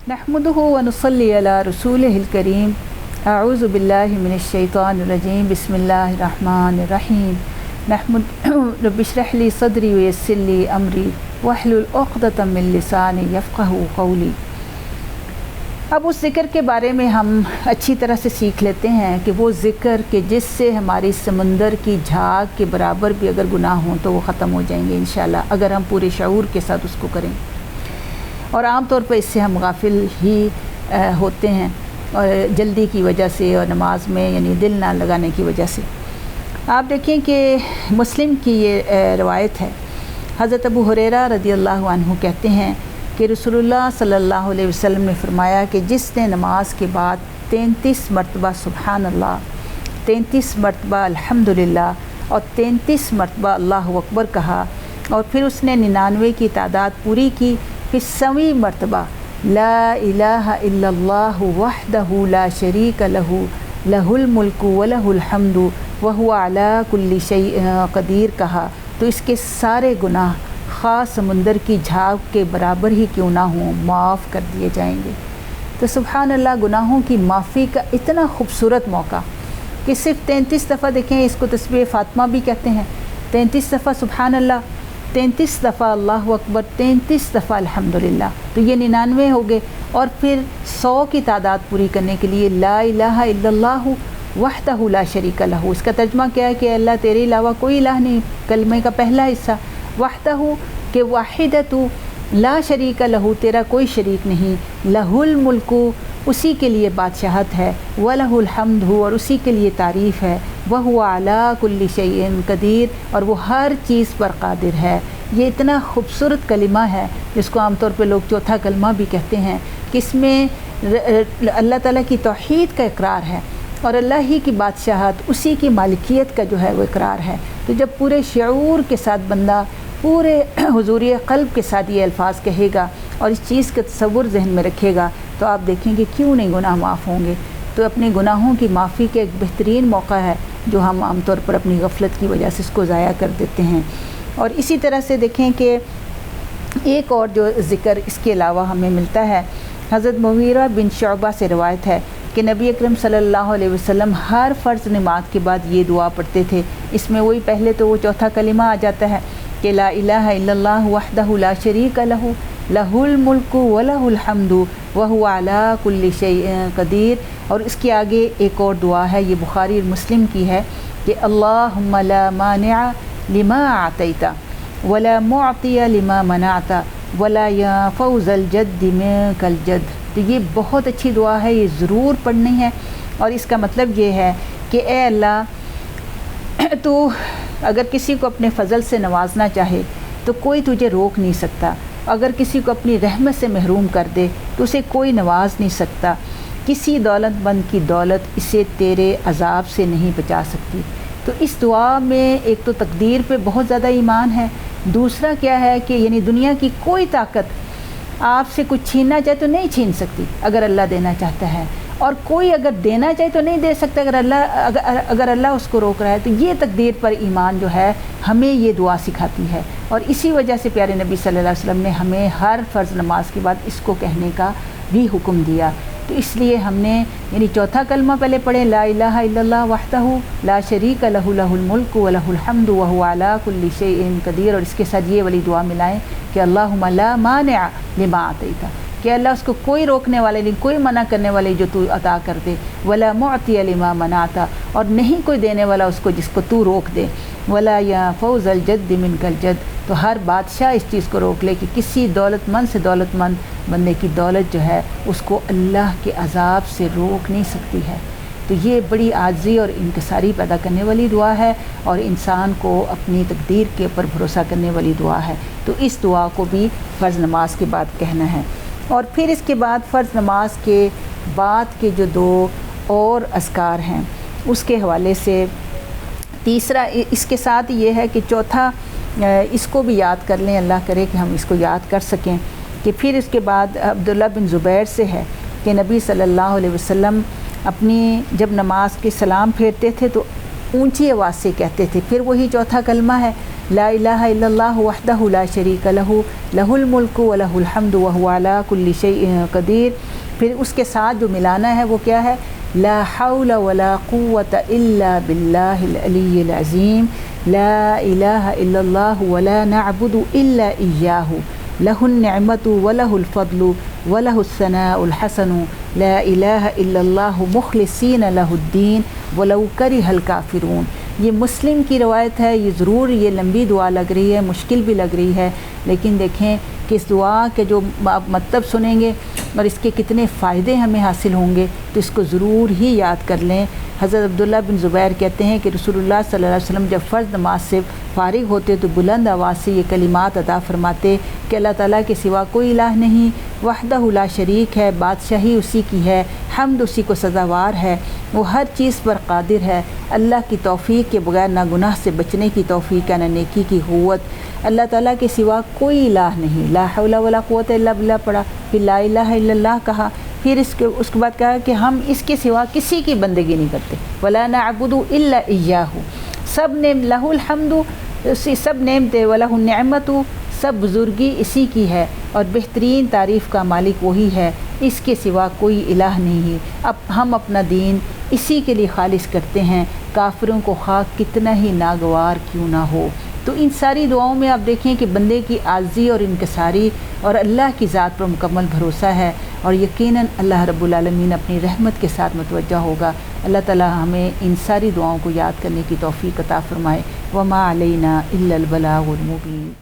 नहमदुहु व नुसल्ली अला रसूलिहिल करीम। अऊज़ु बिल्लाहि मिनश शैतानिर रजीम। बिस्मिल्लाहिर रहमानिर रहीम। रब्बि इश्रह ली सदरी व यस्सिर ली अमरी वहलुल उक़दतम मिन लिसानी यफ़क़हू क़ौली। अब उस ज़िक्र के बारे में हम अच्छी तरह से सीख लेते हैं कि वो ज़िक्र कि जिससे हमारी समंदर की झाग के बराबर भी अगर गुनाह हों तो वो ख़त्म हो जाएंगे इंशाअल्लाह, अगर हम पूरे शऊर के साथ उसको करें। और आम तौर पर इससे हम गाफिल ही होते हैं, और जल्दी की वजह से और नमाज में यानी दिल ना लगाने की वजह से। आप देखें कि मुस्लिम की ये रवायत है, हज़रत अबू हुरैरा रज़ियल्लाहु अन्हु कहते हैं कि रसूलुल्लाह सल्लल्लाहु अलैहि वसल्लम ने फरमाया कि जिसने नमाज के बाद 33 मरतबा सुबहान अल्लाह, 33 मरतबा अल्हम्दुलिल्लाह और 33 मरतबा अल्लाहु अकबर कहा, और फिर उसने 99 की तादाद पूरी की, फिर 100वीं मरतबा ला इलाहा इल्लल्लाहु वहदहु ला शरीक लहू लहुल मुल्कु व लहुल हम्दु व हुवा अला कुल्ली शैइन क़दीर कहा, तो इसके सारे गुनाह ख़ास समुंदर की झाग के बराबर ही क्यों ना हों माफ़ कर दिए जाएंगे। तो सुबहान अल्लाह, गुनाहों की माफ़ी का इतना खूबसूरत मौका कि सिर्फ 33 दफ़ा देखें, इसको तस्बीह फ़ातिमा भी कहते हैं। 33 दफ़ा सुबहान अल्लाह, 33 दफ़ा अल्लाहु अकबर, 33 दफ़ा अल्हम्दुलिल्लाह, तो ये 99 हो गए। और फिर 100 की तादाद पूरी करने के लिए ला इलाहा इल्लल्लाहु वहदहु ला शरीका लहू। इसका तर्जुमा क्या है कि अल्लाह तेरे अलावा कोई इलाह नहीं, कलमे का पहला हिस्सा। वहदहु के वाहिदतु ला शरीका लहू, तेरा कोई शरीक नहीं। लहुल मुल्कु, उसी के लिए बादशाहत है। व लहुल हम्दु, और उसी के लिए तारीफ़ है। वह हुवा अला कुल्ली शैइन क़दीर, और वो हर चीज़ पर कादिर है। ये इतना खूबसूरत कलिमा है जिसको आमतौर पर लोग चौथा कलमा भी कहते हैं, कि इसमें अल्लाह ताला की तौहीद का इकरार है और अल्लाह ही की बादशाहत, उसी की मालिकियत का जो है वो इकरार है। तो जब पूरे शऊर के साथ बंदा पूरे हुजूरी क़ल्ब के साथ ये अल्फाज कहेगा और इस चीज़ का तसव्वुर जहन में रखेगा, तो आप देखेंगे क्यों नहीं गुनाह माफ़ होंगे। तो अपने गुनाहों की माफ़ी का एक बेहतरीन मौका है जो हम आमतौर पर अपनी गफलत की वजह से इसको ज़ाया कर देते हैं। और इसी तरह से देखें कि एक और जो ज़िक्र इसके अलावा हमें मिलता है, हज़रत मुगीरा बिन शुअबा से रवायत है कि नबी अकरम सल्लल्लाहु अलैहि वसल्लम हर फ़र्ज़ नमाज के बाद ये दुआ पढ़ते थे। इसमें वही पहले तो वो चौथा कलिमा आ जाता है कि ला इलाहा इल्लल्लाहु वहदहु ला शरीका लहू लहुल मुल्कु व लहुल हम्दु व हुवा अला कुल्ली शैइन क़दीर। और इसके आगे एक और दुआ है, ये बुखारी और मुस्लिम की है कि अल्लाहुम्मा ला मानिअ लिमा अतैता वला मुअतिया लिमा मनाता वला यंफ़उ ज़ल जद्दि मिनकल जद्द। तो ये बहुत अच्छी दुआ है, ये ज़रूर पढ़नी है। और इसका मतलब ये है कि ए अल्लाह, तो अगर किसी को अपने फ़ज़ल से नवाजना चाहे तो कोई तुझे रोक नहीं सकता। अगर किसी को अपनी रहमत से महरूम कर दे तो उसे कोई नवाज नहीं सकता। किसी दौलतमंद की दौलत इसे तेरे अज़ाब से नहीं बचा सकती। तो इस दुआ में एक तो तकदीर पे बहुत ज़्यादा ईमान है, दूसरा क्या है कि यानी दुनिया की कोई ताकत आपसे कुछ छीनना चाहे तो नहीं छीन सकती अगर अल्लाह देना चाहता है, और कोई अगर देना चाहे तो नहीं दे सकता अगर अल्लाह उसको रोक रहा है। तो ये तकदीर पर ईमान जो है हमें ये दुआ सिखाती है, और इसी वजह से प्यारे नबी सल्लल्लाहु अलैहि वसल्लम ने हमें हर फ़र्ज़ नमाज के बाद इसको कहने का भी हुक्म दिया। तो इसलिए हमने यानी चौथा कलमा पहले पढ़े, ला इलाहा इल्लल्लाह वहदहु ला शरीका लहू लहुल मुल्कु व लहुल हम्दु व हुवा अला कुल्ली शैइन क़दीर, और इसके साथ ये वाली दुआ मिलाएं कि अल्लाहुम्मा ला मानिअ लिमा अतैता, कि अल्लाह उसको कोई रोकने वाले नहीं, कोई मना करने वाले जो तू अता कर दे, वला मुअतिया लिमा मनाता, और नहीं कोई देने वाला उसको जिसको तू रोक दे, वला यंफ़उ ज़ल जद्दि मिनकल जद्द। तो हर बादशाह इस चीज़ को रोक ले कि किसी दौलतमंद से दौलतमंद बंदे की दौलत जो है उसको अल्लाह के अज़ाब से रोक नहीं सकती है। तो ये बड़ी आज़ी और इंकिसारी पैदा करने वाली दुआ है, और इंसान को अपनी तकदीर के ऊपर भरोसा करने वाली दुआ है। तो इस दुआ को भी फ़र्ज़ नमाज के बाद कहना है। और फिर इसके बाद फ़र्ज़ नमाज के बाद के जो दो और azkaar हैं उसके हवाले से तीसरा इसके साथ ये है कि चौथा इसको भी याद कर लें, अल्लाह करे कि हम इसको याद कर सकें, कि फिर इसके बाद अब्दुल्ला बिन ज़ुबैर से है कि नबी सल्लल्लाहु अलैहि वसल्लम अपनी जब नमाज के सलाम फेरते थे तो ऊंची आवाज़ से कहते थे, फिर वही चौथा कलमा है ला इलाहा इल्लल्लाह वहदहु ला शरीका लहू लहुल मुल्कु व लहुल हम्दु व हुवा अला कुल्ली शैइन क़दीर। फिर उसके साथ जो मिलाना है वो क्या है, ला हौला वला कुव्वता इल्ला बिल्लाहिल अलिय्यिल अज़ीम, ला इलाहा इल्लल्लाह वला नअबुदु इल्ला इय्याहु, लहुन निअमतु व लहुल फद्लु व लहुस सनाउल हसनु, ला इलाहा इल्लल्लाह मुखलिसीन लहुद्दीन वलौ करिहल काफिरून। ये मुस्लिम की रवायत है। ये ज़रूर ये लंबी दुआ लग रही है, मुश्किल भी लग रही है, लेकिन देखें कि इस दुआ के जो आप मतलब सुनेंगे और इसके कितने फ़ायदे हमें हासिल होंगे, तो इसको ज़रूर ही याद कर लें। हज़रत अब्दुल्ला बिन ज़ुबैर कहते हैं कि रसूलुल्लाह सल्लल्लाहु अलैहि वसल्लम जब फ़र्ज़ नमाज से फ़ारिग होते तो बुलंद आवाज़ से ये कलिमात अदा फरमाते कि अल्लाह ताला के सिवा कोई इलाह नहीं, वहदहु ला शरीक है, बादशाही उसी की है, हम्द उसी को सज़ावार है, वो हर चीज़ पर कादिर है, अल्लाह की तौफ़ीक के बगैर ना गुनाह से बचने की तौफ़ीक है ना नेकी की क़ुव्वत, अल्लाह ताला के सिवा कोई इलाह नहीं। ला हौला वला कुव्वता इल्ला बिल्लाह पढ़ा, फिर ला इलाहा इल्लल्लाह कहा, फिर उसके बाद कहा कि हम इसके सिवा किसी की बंदगी नहीं करते, वला नअबुदु इल्ला इय्याहु, सब ने लहुल हम्दु, सब नेमते, वलहुन निअमतु, सब बुज़ुर्गी इसी की है और बेहतरीन तारीफ़ का मालिक वही है, इसके सिवा कोई इलाह नहीं है। अब हम अपना दीन इसी के लिए खालिस करते हैं, काफिरों को खाक कितना ही नागवार क्यों ना हो। तो इन सारी दुआओं में आप देखें कि बंदे की आज़ी और इनकसारी और अल्लाह की ज़ात पर मुकम्मल भरोसा है, और यकीनन अल्लाह रब्बुल आलमीन अपनी रहमत के साथ मुतवज्जा होगा। अल्लाह ताला हमें इन सारी दुआओं को याद करने की तौफ़ीक़ अता फ़रमाए। वमा अलैना इल्लल बलागुल मुबीन।